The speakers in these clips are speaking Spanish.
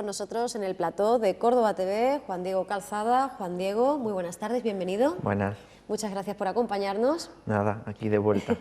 con nosotros en el plató de Córdoba TV, Juan Diego Calzada. Juan Diego, muy buenas tardes, bienvenido. Buenas. Muchas gracias por acompañarnos. Nada, aquí de vuelta.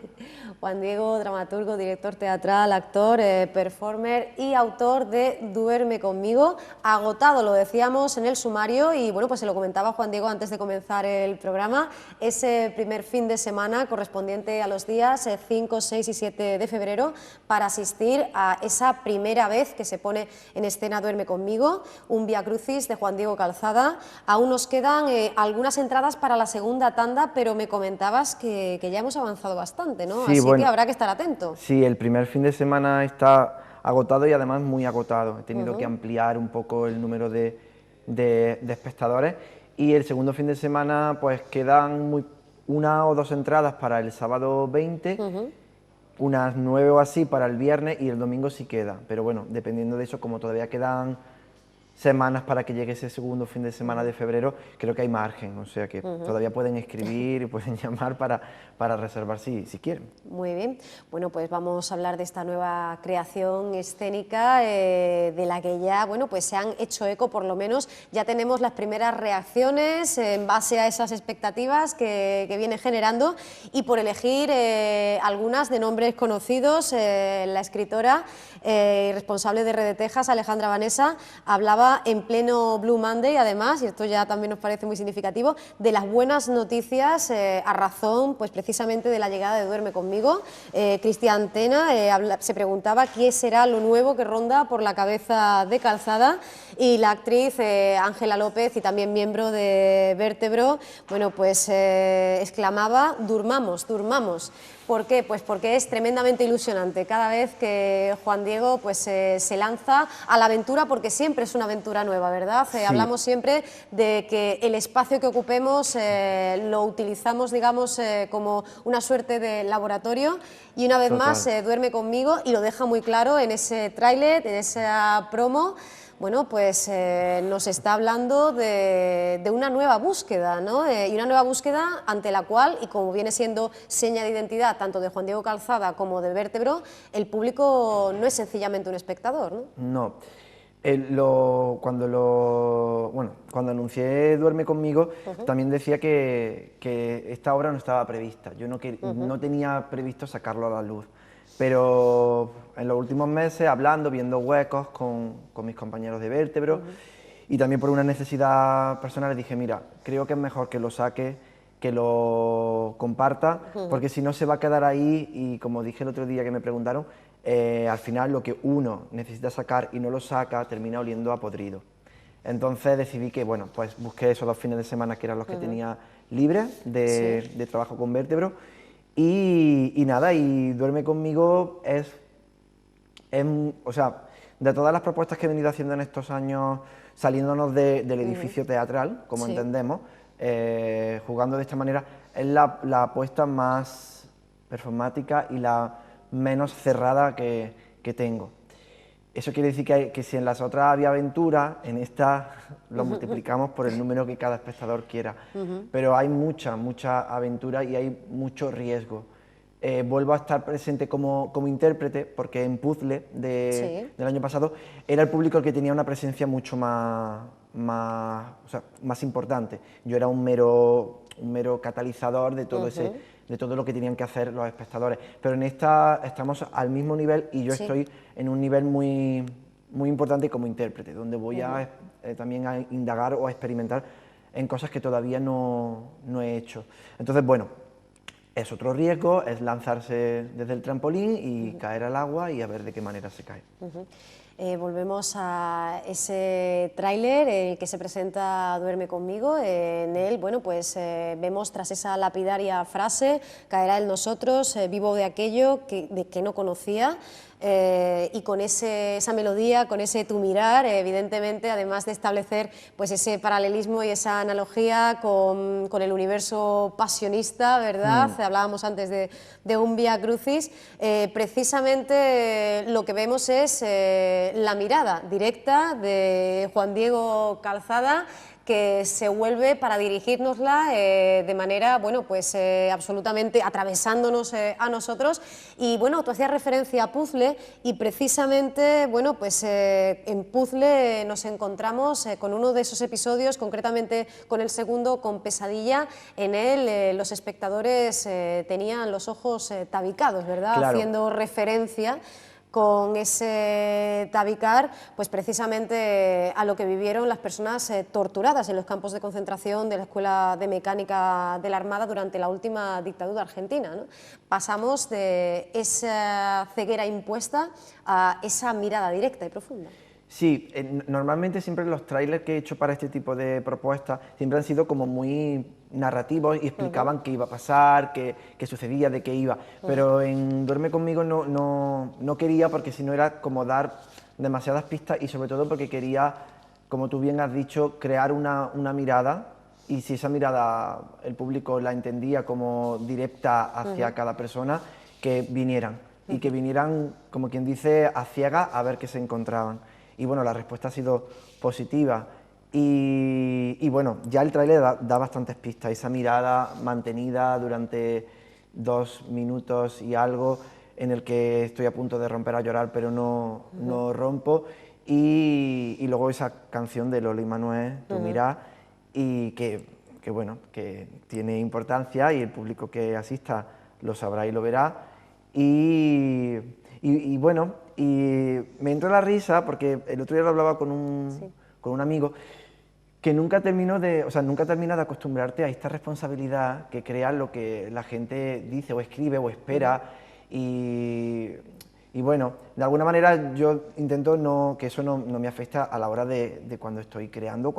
Juan Diego, dramaturgo, director teatral, actor, performer y autor de Duerme conmigo. Agotado, lo decíamos en el sumario y bueno, pues se lo comentaba Juan Diego antes de comenzar el programa. Ese primer fin de semana correspondiente a los días 5, 6 y 7 de febrero para asistir a esa primera vez que se pone en escena Duerme conmigo, un Vía Crucis de Juan Diego Calzada. Aún nos quedan algunas entradas para la segunda tanda, pero me comentabas que ya hemos avanzado bastante, ¿no? Sí, Así bueno, que habrá que estar atento. Sí, el primer fin de semana está agotado y además muy agotado. He tenido que ampliar un poco el número de espectadores y el segundo fin de semana pues quedan una o dos entradas para el sábado 20, unas 9 o así para el viernes y el domingo sí queda. Pero bueno, dependiendo de eso, como todavía quedan semanas para que llegue ese segundo fin de semana de febrero, creo que hay margen, o sea que todavía pueden escribir y pueden llamar para reservar si quieren. Muy bien, bueno, pues vamos a hablar de esta nueva creación escénica de la que ya, bueno, pues se han hecho eco, por lo menos ya tenemos las primeras reacciones en base a esas expectativas que viene generando, y por elegir algunas de nombres conocidos, la escritora y responsable de Redetejas, Alejandra Vanessa, hablaba en pleno Blue Monday, además, y esto ya también nos parece muy significativo, de las buenas noticias a razón, pues precisamente de la llegada de Duerme conmigo. Cristian Tena se preguntaba qué será lo nuevo que ronda por la cabeza de Calzada, y la actriz Ángela López, y también miembro de Vértebro, bueno, pues exclamaba: durmamos, durmamos. ¿Por qué? Pues porque es tremendamente ilusionante cada vez que Juan Diego pues, se lanza a la aventura, porque siempre es una aventura nueva, ¿verdad? Sí. Hablamos siempre de que el espacio que ocupemos lo utilizamos, digamos, como una suerte de laboratorio, y una vez Total. más Duerme conmigo, y lo deja muy claro en ese tráiler, en esa promo. Bueno, pues nos está hablando de una nueva búsqueda, ¿no? Y una nueva búsqueda ante la cual, y como viene siendo seña de identidad tanto de Juan Diego Calzada como de Vértebro, el público no es sencillamente un espectador, ¿no? No. Cuando anuncié Duerme conmigo, también decía que esta obra no estaba prevista. Yo no tenía previsto sacarlo a la luz. Pero en los últimos meses, hablando, viendo huecos con mis compañeros de Vértebro, y también por una necesidad personal, dije, mira, creo que es mejor que lo saque, que lo comparta, porque si no se va a quedar ahí, y como dije el otro día que me preguntaron, al final lo que uno necesita sacar y no lo saca, termina oliendo a podrido. Entonces decidí que, bueno, pues busqué esos 2 fines de semana que eran los que tenía libres de trabajo con Vértebro, y nada, y Duerme conmigo o sea, de todas las propuestas que he venido haciendo en estos años, saliéndonos del edificio teatral, como entendemos, jugando de esta manera, es la apuesta más performática y la menos cerrada que tengo. Eso quiere decir que si en las otras había aventura, en esta lo multiplicamos por el número que cada espectador quiera. Pero hay mucha aventura y hay mucho riesgo. Vuelvo a estar presente como intérprete, porque en Puzzle del año pasado era el público el que tenía una presencia mucho más importante. Yo era un mero catalizador de todo de todo lo que tenían que hacer los espectadores. Pero en esta estamos al mismo nivel, y yo estoy en un nivel muy importante como intérprete, donde voy también a indagar o a experimentar en cosas que todavía no he hecho. Entonces, bueno, es otro riesgo, es lanzarse desde el trampolín y caer al agua y a ver de qué manera se cae. Volvemos a ese tráiler en el que se presenta Duerme conmigo. En él, bueno, pues vemos, tras esa lapidaria frase, caerá en nosotros, vivo de aquello de que no conocía. Y con esa melodía, con ese tu mirar, evidentemente, además de establecer pues ese paralelismo y esa analogía con el universo pasionista, ¿verdad? Hablábamos antes de un Vía Crucis. Precisamente lo que vemos es la mirada directa de Juan Diego Calzada, que se vuelve para dirigírnosla de manera, bueno, pues absolutamente atravesándonos a nosotros. Y bueno, tú hacías referencia a Puzzle y precisamente, bueno, pues en Puzzle nos encontramos con uno de esos episodios, concretamente con el segundo, con Pesadilla. En él los espectadores tenían los ojos tabicados, ¿verdad? Claro. Haciendo referencia con ese tabicar, pues precisamente a lo que vivieron las personas torturadas en los campos de concentración de la Escuela de Mecánica de la Armada durante la última dictadura argentina, ¿no? Pasamos de esa ceguera impuesta a esa mirada directa y profunda. Sí, normalmente siempre los trailers que he hecho para este tipo de propuestas siempre han sido como muy narrativos y explicaban qué iba a pasar, qué sucedía, de qué iba. Pero en Duerme conmigo no quería, porque si no era como dar demasiadas pistas, y sobre todo porque quería, como tú bien has dicho, crear una mirada, y si esa mirada el público la entendía como directa hacia cada persona, que vinieran. Y que vinieran, como quien dice, a ciegas a ver qué se encontraban. Y bueno, la respuesta ha sido positiva. Y bueno, ya el tráiler da bastantes pistas. Esa mirada mantenida durante 2 minutos y algo, en el que estoy a punto de romper a llorar, pero no rompo. Y luego esa canción de Lolo y Manuel, Tu mirá, y que bueno, que tiene importancia, y el público que asista lo sabrá y lo verá. Y bueno, y me entró la risa porque el otro día lo hablaba con un amigo, que nunca termina de acostumbrarte a esta responsabilidad que crea lo que la gente dice o escribe o espera. Y bueno, de alguna manera yo intento que eso no me afecta a la hora de cuando estoy creando,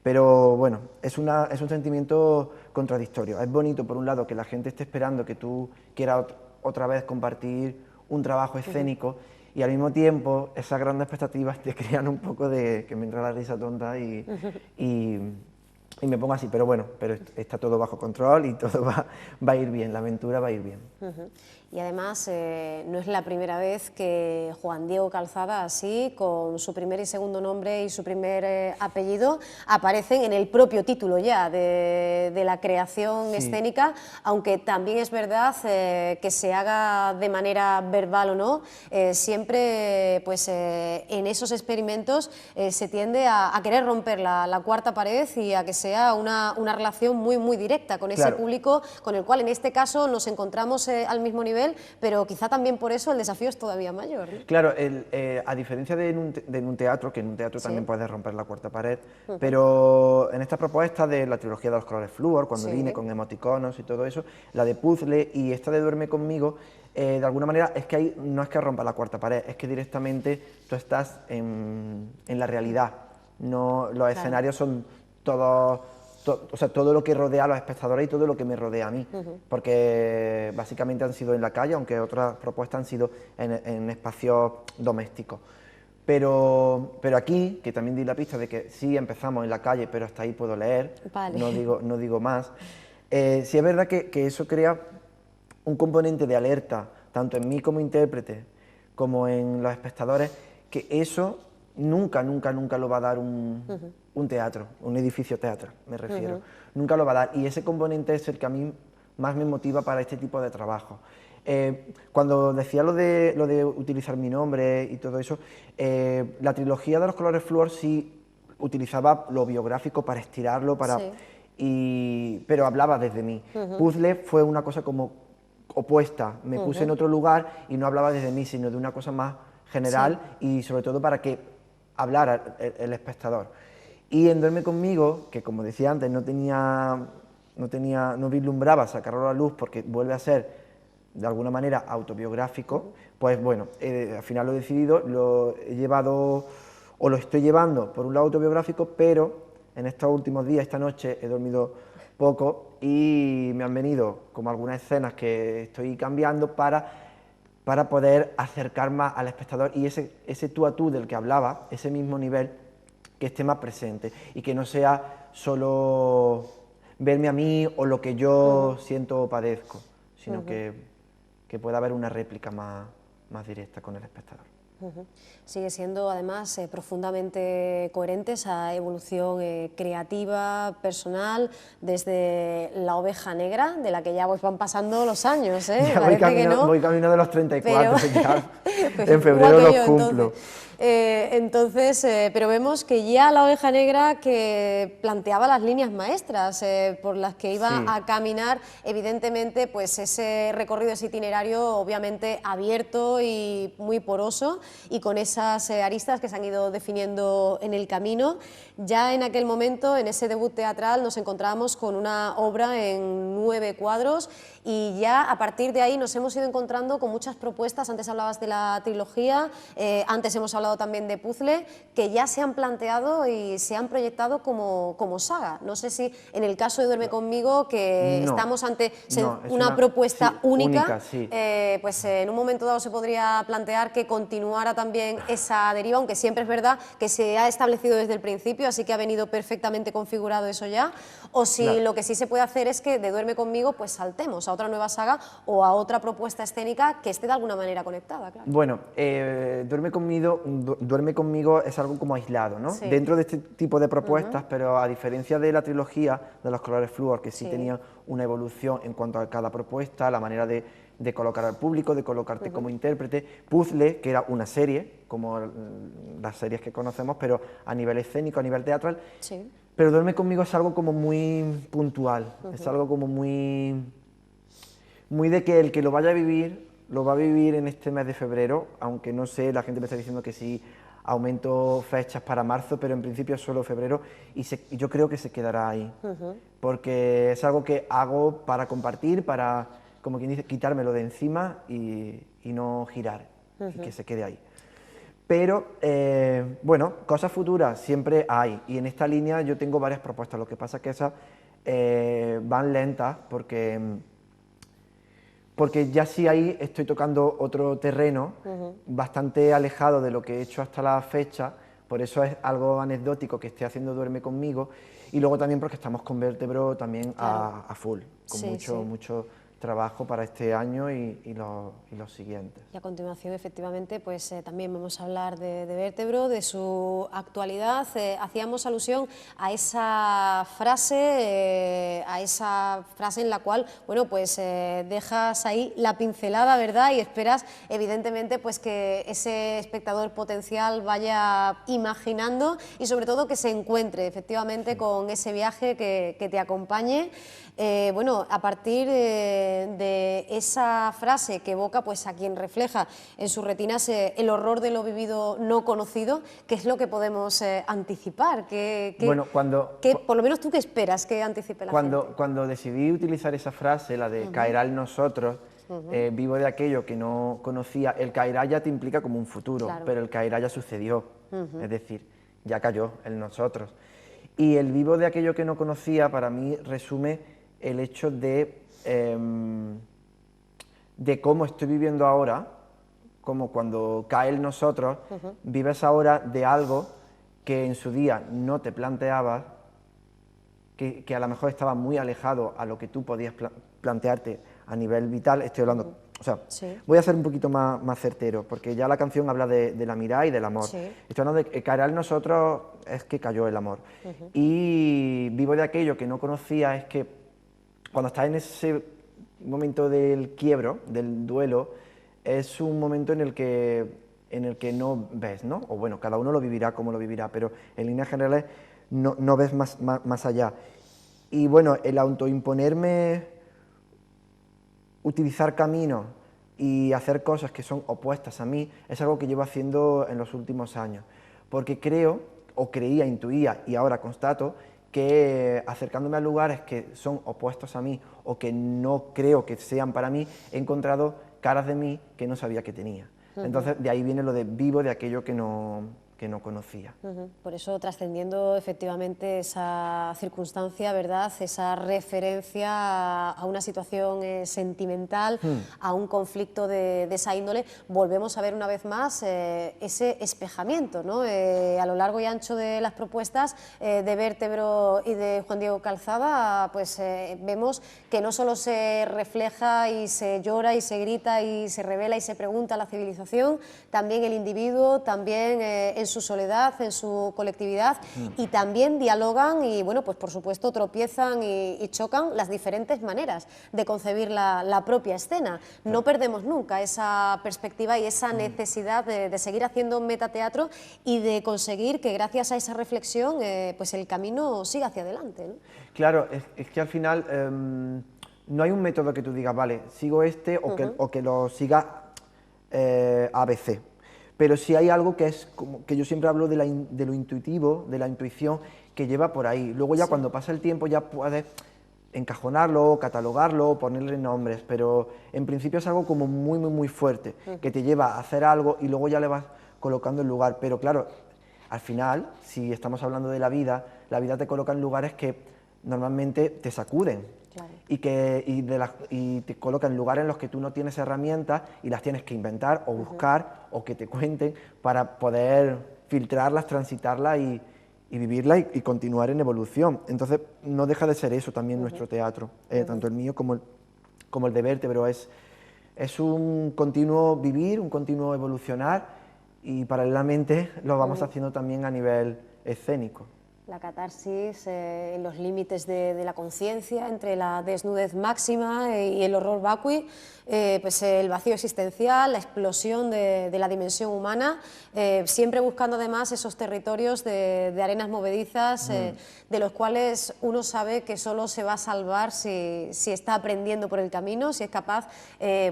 pero bueno, es un sentimiento contradictorio. Es bonito, por un lado, que la gente esté esperando que tú quieras otra vez compartir un trabajo escénico, y al mismo tiempo esas grandes expectativas te crean un poco de que me entra la risa tonta y me pongo así, pero bueno, pero está todo bajo control y todo va a ir bien, la aventura va a ir bien. Y además no es la primera vez que Juan Diego Calzada, así, con su primer y segundo nombre y su primer apellido, aparecen en el propio título ya de la creación escénica, aunque también es verdad que se haga de manera verbal o no, siempre pues, en esos experimentos se tiende a querer romper la cuarta pared y a que sea una relación muy directa con ese público, con el cual en este caso nos encontramos al mismo nivel, pero quizá también por eso el desafío es todavía mayor, ¿no? Claro, a diferencia de en un teatro, que en un teatro también puedes romper la cuarta pared, pero en esta propuesta de la trilogía de los colores flúor, cuando vine con emoticonos y todo eso, la de Puzzle y esta de Duerme conmigo, de alguna manera es que ahí no es que rompa la cuarta pared, es que directamente tú estás en la realidad. No, los escenarios son todos, o sea, todo lo que rodea a los espectadores y todo lo que me rodea a mí, porque básicamente han sido en la calle, aunque otras propuestas han sido en espacios domésticos. Pero aquí, que también di la pista de que sí empezamos en la calle, pero hasta ahí puedo leer, no digo más, sí es verdad que eso crea un componente de alerta, tanto en mí como intérprete, como en los espectadores, que eso nunca lo va a dar un teatro, un edificio teatral, me refiero. Nunca lo va a dar, y ese componente es el que a mí más me motiva para este tipo de trabajo. Cuando decía lo de utilizar mi nombre y todo eso, la trilogía de los colores flúor sí utilizaba lo biográfico para estirarlo, pero hablaba desde mí. Puzzle fue una cosa como opuesta, me puse en otro lugar y no hablaba desde mí, sino de una cosa más general y sobre todo para que hablara el espectador. Y en Duerme conmigo, que como decía antes, no vislumbraba sacarlo a la luz porque vuelve a ser de alguna manera autobiográfico, pues bueno, al final lo he decidido, lo he llevado, o lo estoy llevando por un lado autobiográfico, pero en estos últimos días, esta noche, he dormido poco y me han venido como algunas escenas que estoy cambiando para poder acercar más al espectador, y ese tú a tú del que hablaba, ese mismo nivel, que esté más presente y que no sea solo verme a mí o lo que yo siento o padezco, sino que pueda haber una réplica más directa con el espectador. Sigue siendo además profundamente coherente esa evolución creativa, personal, desde la oveja negra, de la que ya pues van pasando los años, Ya parece que no. voy camino de los 34, Pero, ya pues en febrero igual que los yo, cumplo. pero vemos que ya la oveja negra que planteaba las líneas maestras por las que iba Sí. a caminar, evidentemente pues ese recorrido, ese itinerario obviamente abierto y muy poroso, y con esas aristas que se han ido definiendo en el camino. Ya en aquel momento, en ese debut teatral, nos encontrábamos con una obra en 9 cuadros, y ya a partir de ahí nos hemos ido encontrando con muchas propuestas. Antes hablabas de la trilogía, antes hemos hablado también de puzzle, que ya se han planteado y se han proyectado como saga. No sé si en el caso de Duerme conmigo, que No, estamos ante no, es una propuesta sí, única, sí. pues en un momento dado se podría plantear que continuara también esa deriva, aunque siempre es verdad que se ha establecido desde el principio, así que ha venido perfectamente configurado eso ya, o si Claro. lo que sí se puede hacer es que de Duerme conmigo pues saltemos a otra nueva saga o a otra propuesta escénica que esté de alguna manera conectada, claro. Bueno, Duerme conmigo es algo como aislado, ¿no? Sí. Dentro de este tipo de propuestas, pero a diferencia de la trilogía de los colores flúor, que sí, Sí. tenía una evolución en cuanto a cada propuesta, la manera de colocar al público, de colocarte como intérprete, Puzzle, que era una serie, como las series que conocemos, pero a nivel escénico, a nivel teatral, Sí. pero Duerme conmigo es algo como muy puntual, es algo como muy de que el que lo vaya a vivir, lo va a vivir en este mes de febrero, aunque no sé, la gente me está diciendo que sí, aumento fechas para marzo, pero en principio es solo febrero, y yo creo que se quedará ahí, porque es algo que hago para compartir, para, como quien dice, quitármelo de encima y no girar, y que se quede ahí. Pero, bueno, cosas futuras siempre hay, y en esta línea yo tengo varias propuestas, lo que pasa es que esas van lentas, porque ya sí ahí estoy tocando otro terreno bastante alejado de lo que he hecho hasta la fecha, por eso es algo anecdótico que esté haciendo Duerme conmigo, y luego también porque estamos con Vértebro también Claro. a full, con Sí, sí. mucho trabajo para este año y los siguientes. Y a continuación, efectivamente, pues también vamos a hablar de Vértebro, de su actualidad. Hacíamos alusión a esa frase en la cual, bueno, pues dejas ahí la pincelada, ¿verdad? Y esperas, evidentemente, pues que ese espectador potencial vaya imaginando y sobre todo que se encuentre efectivamente con ese viaje que te acompañe. Bueno, a partir de esa frase que evoca pues a quien refleja en sus retinas el horror de lo vivido no conocido, ¿qué es lo que podemos anticipar? Bueno, por lo menos tú, ¿qué esperas que anticipe la gente? Cuando decidí utilizar esa frase, la de caerá el nosotros, vivo de aquello que no conocía, el caerá ya te implica como un futuro, Claro. pero el caerá ya sucedió, es decir, ya cayó el nosotros. Y el vivo de aquello que no conocía, para mí, resume el hecho de cómo estoy viviendo ahora, como cuando cae el nosotros, vives ahora de algo que en su día no te planteabas, que a lo mejor estaba muy alejado a lo que tú podías plantearte a nivel vital. Estoy hablando, o sea, Sí. voy a ser un poquito más certero, porque ya la canción habla de la mirada y del amor. Sí. Estoy hablando de que caerá en nosotros, es que cayó el amor. Y vivo de aquello que no conocía, es que cuando estás en ese momento del quiebro, del duelo, es un momento en el que no ves, ¿no? O bueno, cada uno lo vivirá como lo vivirá, pero en líneas generales no ves más allá. Y bueno, el autoimponerme, utilizar caminos y hacer cosas que son opuestas a mí, es algo que llevo haciendo en los últimos años, porque creo, o creía, intuía, y ahora constato, que acercándome a lugares que son opuestos a mí, o que no creo que sean para mí, he encontrado caras de mí que no sabía que tenía. Entonces, de ahí viene lo de vivo de aquello que no que no conocía. Por eso, trascendiendo efectivamente esa circunstancia, ¿verdad?, esa referencia a una situación sentimental, a un conflicto de esa índole, volvemos a ver una vez más ese espejamiento, ¿no? A lo largo y ancho de las propuestas de Vértebro y de Juan Diego Calzada, pues vemos que no solo se refleja y se llora y se grita y se revela y se pregunta la civilización, también el individuo, también en su soledad, en su colectividad, y también dialogan y, bueno, pues por supuesto tropiezan y chocan las diferentes maneras de concebir la propia escena. No perdemos nunca esa perspectiva y esa necesidad de seguir haciendo metateatro y de conseguir que gracias a esa reflexión pues el camino siga hacia adelante, ¿no? Claro, es que al final no hay un método que tú digas, vale, sigo este o que lo siga ABC. Pero sí hay algo que es como que yo siempre hablo de lo intuitivo, de la intuición que lleva por ahí. Luego ya cuando pasa el tiempo ya puedes encajonarlo, catalogarlo, ponerle nombres, pero en principio es algo como muy fuerte, que te lleva a hacer algo y luego ya le vas colocando el lugar. Pero claro, al final, si estamos hablando de la vida te coloca en lugares que normalmente te sacuden. Claro. Y te coloca en lugares en los que tú no tienes herramientas y las tienes que inventar o buscar o que te cuenten para poder filtrarlas, transitarlas y vivirlas y continuar en evolución. Entonces no deja de ser eso también nuestro teatro, tanto el mío como el de Vértebro. Es un continuo vivir, un continuo evolucionar y paralelamente lo vamos haciendo también a nivel escénico. La catarsis en los límites de la conciencia, entre la desnudez máxima y el horror vacui, pues el vacío existencial, la explosión de la dimensión humana, siempre buscando además esos territorios de arenas movedizas, de los cuales uno sabe que solo se va a salvar si está aprendiendo por el camino, si es capaz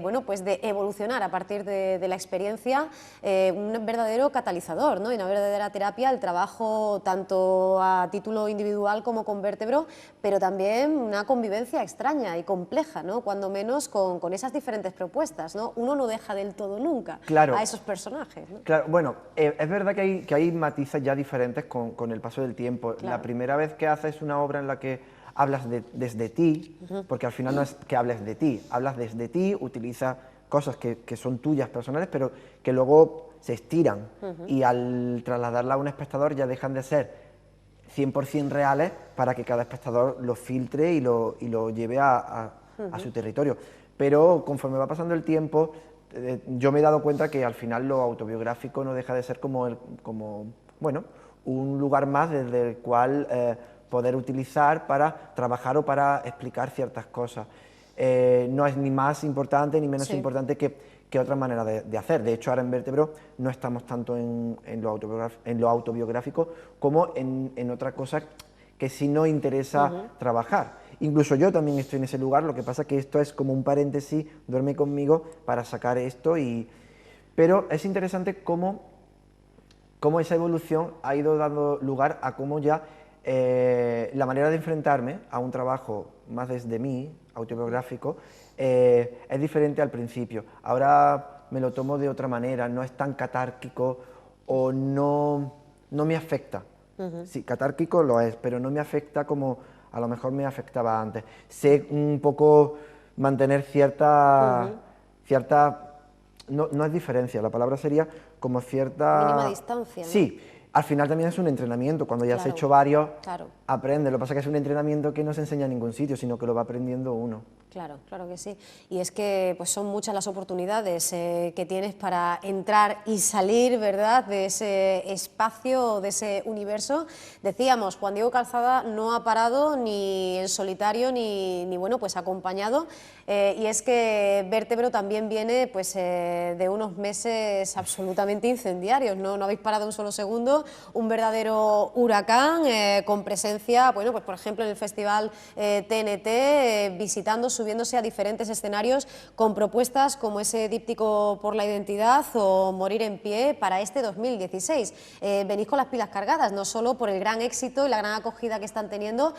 bueno, pues de evolucionar a partir de la experiencia, un verdadero catalizador, ¿no? Y una verdadera terapia, el trabajo tanto a título individual como con Vértebro, pero también una convivencia extraña y compleja, ¿no? Cuando menos con esas diferentes propuestas, ¿no? Uno no deja del todo nunca a esos personajes, ¿no? Claro, bueno, es verdad que hay matices ya diferentes con el paso del tiempo. Claro. La primera vez que haces una obra en la que hablas desde ti, porque al final no es que hables de ti, hablas desde ti, utilizas cosas que son tuyas personales, pero que luego se estiran y al trasladarla a un espectador ya dejan de ser 100% reales para que cada espectador lo filtre y lo lleve a su territorio. Pero conforme va pasando el tiempo, yo me he dado cuenta que al final lo autobiográfico no deja de ser como bueno, un lugar más desde el cual poder utilizar para trabajar o para explicar ciertas cosas. No es ni más importante ni menos importante que otra manera de hacer. De hecho, ahora en Vértebro no estamos tanto en lo autobiográfico como en otra cosa que sí nos interesa trabajar. Incluso yo también estoy en ese lugar, lo que pasa es que esto es como un paréntesis, duerme conmigo para sacar esto, pero es interesante cómo esa evolución ha ido dando lugar a cómo ya la manera de enfrentarme a un trabajo más desde mí, autobiográfico, es diferente al principio. Ahora me lo tomo de otra manera, no es tan catárquico o no me afecta. Sí, catárquico lo es, pero no me afecta como a lo mejor me afectaba antes. Sé un poco mantener cierta no es diferencia, la palabra sería como cierta... Mínima distancia, ¿no? Sí, al final también es un entrenamiento, cuando ya has hecho varios, aprendes. Lo que pasa es que es un entrenamiento que no se enseña en ningún sitio, sino que lo va aprendiendo uno. Claro, claro que sí. Y es que pues son muchas las oportunidades que tienes para entrar y salir, ¿verdad?, de ese espacio, de ese universo. Decíamos, Juan Diego Calzada no ha parado ni en solitario ni bueno, pues acompañado. Y es que Vértebro también viene pues de unos meses absolutamente incendiarios, ¿no? No habéis parado un solo segundo, un verdadero huracán con presencia, bueno, pues por ejemplo en el Festival TNT, visitando, subiéndose a diferentes escenarios con propuestas como ese díptico por la identidad o Morir en pie para este 2016. Venís con las pilas cargadas, no solo por el gran éxito y la gran acogida que están teniendo,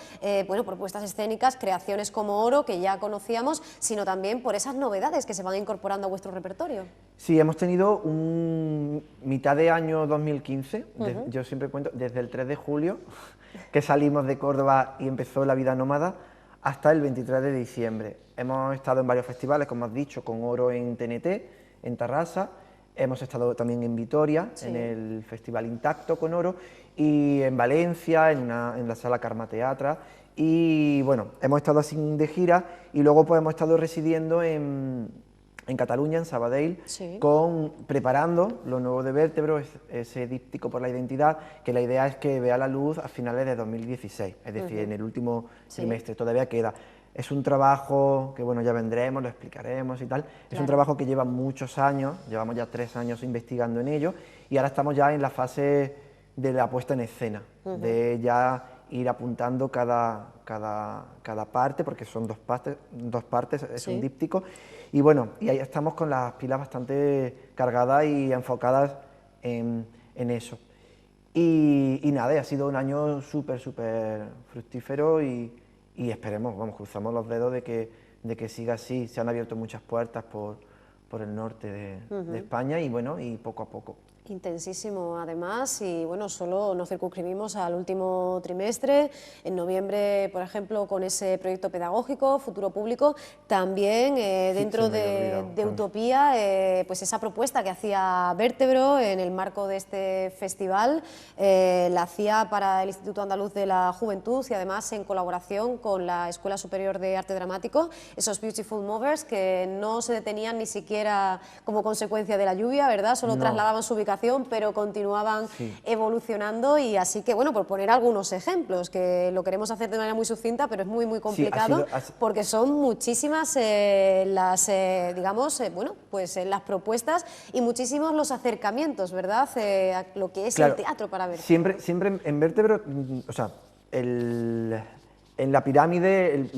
bueno, propuestas escénicas, creaciones como Oro, que ya conocíamos, sino también por esas novedades que se van incorporando a vuestro repertorio. Sí, hemos tenido un mitad de año 2015, yo siempre cuento, desde el 3 de julio, que salimos de Córdoba y empezó la vida nómada, hasta el 23 de diciembre. Hemos estado en varios festivales, como has dicho, con oro en TNT, en Tarrasa, hemos estado también en Vitoria, en el Festival Intacto con oro, y en Valencia, en la Sala Carme Teatra, y bueno, hemos estado así de gira, y luego pues hemos estado residiendo en Cataluña, en Sabadell, preparando lo nuevo de Vértebro, ese díptico por la identidad, que la idea es que vea la luz a finales de 2016, es decir, en el último trimestre, todavía queda. Es un trabajo que, bueno, ya vendremos, lo explicaremos y tal, es un trabajo que lleva muchos años, llevamos ya 3 años investigando en ello, y ahora estamos ya en la fase de la puesta en escena, de ya ir apuntando cada parte, porque son dos partes, es un díptico, y bueno, y ahí estamos con las pilas bastante cargadas y enfocadas en eso. Y nada, ha sido un año súper fructífero y esperemos, vamos, cruzamos los dedos de que siga así. Se han abierto muchas puertas por el norte de España y bueno, y poco a poco. Intensísimo además, y bueno, solo nos circunscribimos al último trimestre, en noviembre, por ejemplo, con ese proyecto pedagógico, Futuro Público, también dentro de Utopía, pues esa propuesta que hacía Vértebro en el marco de este festival, la hacía para el Instituto Andaluz de la Juventud y además en colaboración con la Escuela Superior de Arte Dramático, esos Beautiful Movers que no se detenían ni siquiera como consecuencia de la lluvia, ¿verdad? Solo trasladaban su ubicación, pero continuaban evolucionando, y así que, bueno, por poner algunos ejemplos, que lo queremos hacer de manera muy sucinta, pero es muy complicado, porque son muchísimas las, digamos, bueno, pues las propuestas y muchísimos los acercamientos, ¿verdad?, a lo que es el teatro para ver. Siempre en Vértebro, o sea, en la pirámide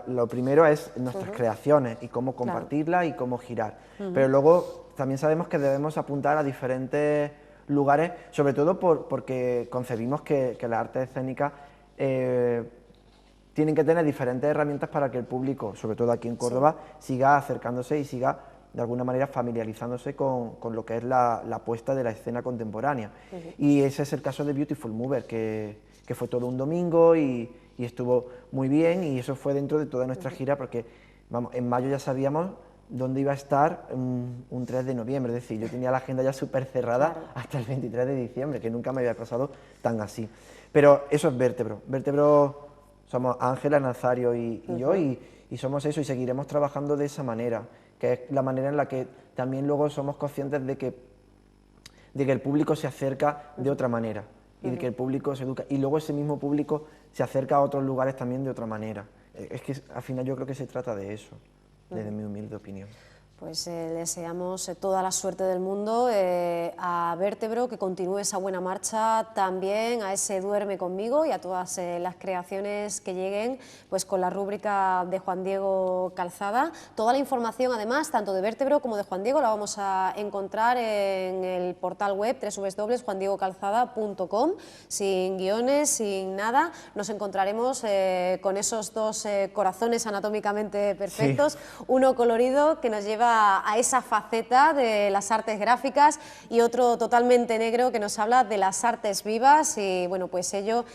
lo primero es nuestras creaciones y cómo compartirlas y cómo girar, pero luego también sabemos que debemos apuntar a diferentes lugares, sobre todo porque concebimos que las artes escénicas tienen que tener diferentes herramientas para que el público, sobre todo aquí en Córdoba, siga acercándose y siga de alguna manera familiarizándose con lo que es la puesta de la escena contemporánea. Y ese es el caso de Beautiful Mover, que fue todo un domingo y estuvo muy bien, y eso fue dentro de toda nuestra gira, porque vamos, en mayo ya sabíamos dónde iba a estar un 3 de noviembre, es decir, yo tenía la agenda ya súper cerrada hasta el 23 de diciembre, que nunca me había pasado tan así. Pero eso es Vértebro. Vértebro somos Ángela, Nazario y yo, y somos eso, y seguiremos trabajando de esa manera, que es la manera en la que también luego somos conscientes de que el público se acerca de otra manera, y de que el público se educa, y luego ese mismo público se acerca a otros lugares también de otra manera. Es que al final yo creo que se trata de eso, desde mi humilde opinión. Pues deseamos toda la suerte del mundo a Vértebro, que continúe esa buena marcha, también a ese Duerme Conmigo y a todas las creaciones que lleguen, pues con la rúbrica de Juan Diego Calzada. Toda la información, además, tanto de Vértebro como de Juan Diego, la vamos a encontrar en el portal web www.juandiegocalzada.com, sin guiones, sin nada. Nos encontraremos con esos dos corazones anatómicamente perfectos, uno colorido que nos lleva a esa faceta de las artes gráficas y otro totalmente negro que nos habla de las artes vivas, y bueno, pues ello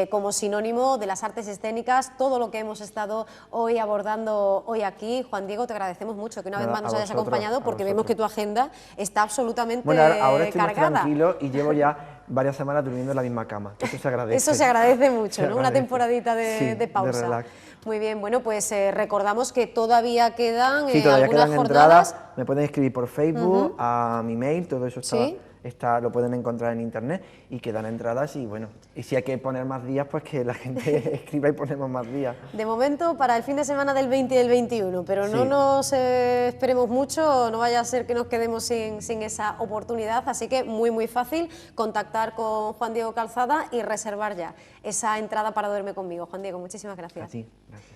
como sinónimo de las artes escénicas, todo lo que hemos estado hoy abordando hoy aquí. Juan Diego, te agradecemos mucho que una vez más nos hayas acompañado, porque vemos que tu agenda está absolutamente ahora estoy cargada. Más tranquilo y llevo ya varias semanas durmiendo en la misma cama, eso se agradece. Eso se agradece mucho, ¿no? Una temporadita de pausa. De relax. Muy bien, bueno, pues recordamos que todavía quedan todavía algunas quedan jornadas. Entradas, me pueden escribir por Facebook, a mi mail, todo eso lo pueden encontrar en internet, y quedan entradas, y bueno, y si hay que poner más días, pues que la gente escriba y ponemos más días. De momento para el fin de semana del 20 y del 21, pero no nos esperemos mucho, no vaya a ser que nos quedemos sin esa oportunidad, así que muy fácil contactar con Juan Diego Calzada y reservar ya esa entrada para Duerme Conmigo. Juan Diego, muchísimas gracias. A ti, gracias.